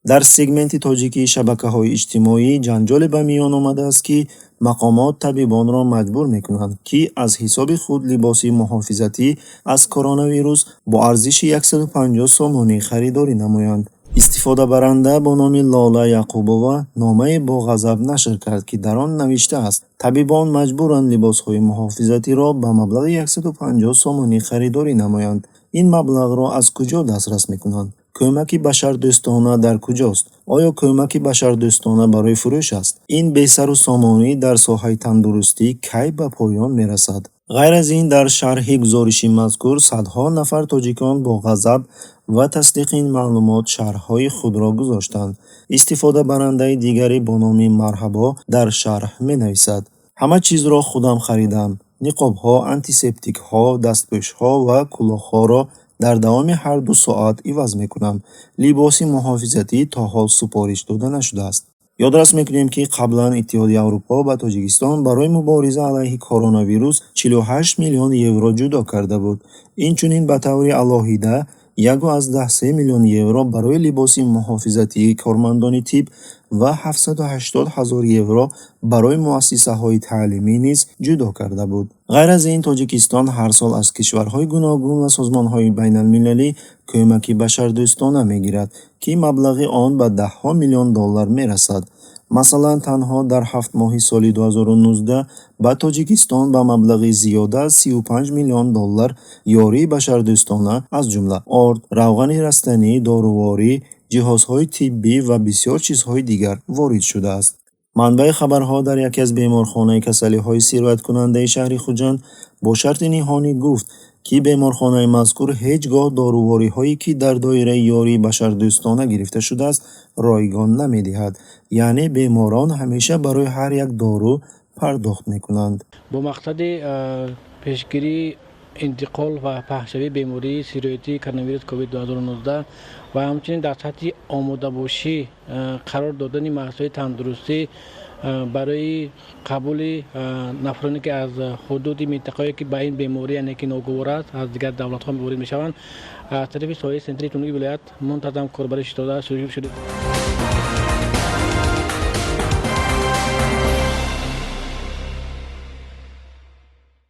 дар сегменти тоҷикии шабакаҳои иҷтимоӣ ҷанҷоле ба миён омадааст, ки мақомот табибонро маҷбур мекунанд, ки аз ҳисоби худ либоси муҳофизатӣ аз коронавирус бо арзиши 150 сомонӣ харидорӣ намоянд. Истифодабаранда бо номи Лола Яқубова номае бо ғазаб нашр кард, ки дар он навиштааст: табибон маҷбуранд либосҳои муҳофизатиро ба маблағи 150 сомонӣ харидорӣ намоянд. ин маблағро аз куҷо дастрас мекунанд? кӯмаки башардӯстона дар куҷост? оё кӯмаки башардӯстона барои фурӯш аст? ин бесару сомонӣ дар соҳаи тандурустӣ кай ба поён мерасад? ғайр аз ин, дар шарҳи гузориши мазкур садҳо нафар тоҷикон бо ғазаб ва тасдиқи ин маълумот шарҳҳои худро гузоштанд. Истифодабарандаи дигаре бо номи Марҳабо дар шарҳ менависад: ҳама чизро худам харидам. Ниқобҳо, антисептикҳо, дастпӯшҳо ва кӯлоҳҳоро дар давоми ҳар 2 соат иваз мекунам. Либоси муҳофизатӣ то ҳол супориш дода нашудааст. Ёдрас мекунем, ки қаблан Иттиҳодияи Аврупо ба Тоҷикистон барои мубориза алайҳи коронавирус 48 миллион евро ҷудо карда буд. Инчунин ба таври алоҳида 1,3 миллион евро барои либоси муҳофизатии кормандони тиб ва 780 000 евро барои муассисаҳои таълимӣ низ ҷудо карда буд. ғайр аз ин, Тоҷикистон ҳар сол аз кишварҳои гуногун ва созмонҳои байналмилалӣ кӯмаки башардӯстона мегирад, ки маблағи он ба $10 миллион мерасад. Масалан, танҳо дар 7 моҳи соли 2019 ба Тоҷикистон ба маблағи зиёда аз $35 миллион ёрии башардӯстона аз ҷумла орд, равғани растанӣ, доруворӣ, ҷиҳозҳои тиббӣ ва бисёр чизҳои дигар ворид шудааст. манбаи хабарҳо дар яке аз беморхонаи касалиҳои сирояткунандаи шаҳри Хуҷанд бо шарти ниҳонӣ гуфт, ки беморхонаи мазкур ҳеҷ гоҳ дорувориҳое, ки дар доираи ёрии башардӯстона гирифта шудааст, ройгон намедиҳад. яъне беморон ҳамеша барои ҳар як дору пардохт мекунанд. бо мақсади пешгирии интиқол ва паҳншавии бемории сироятии коронавирус COVID-2019 ва ҳамчунин дар сатҳи омодабошӣ қарор додани маҳсулоти тандурустӣ барои қабули нафароне ки аз ҳудуди минтақае ки ба ин беморӣ яъне ки ногувор аст аз дигар давлатҳо ворид мешаванд аз тарафи соҳаи Сентри ҷумҳурии вилоят мунтазам корбарӣ шуда шуда.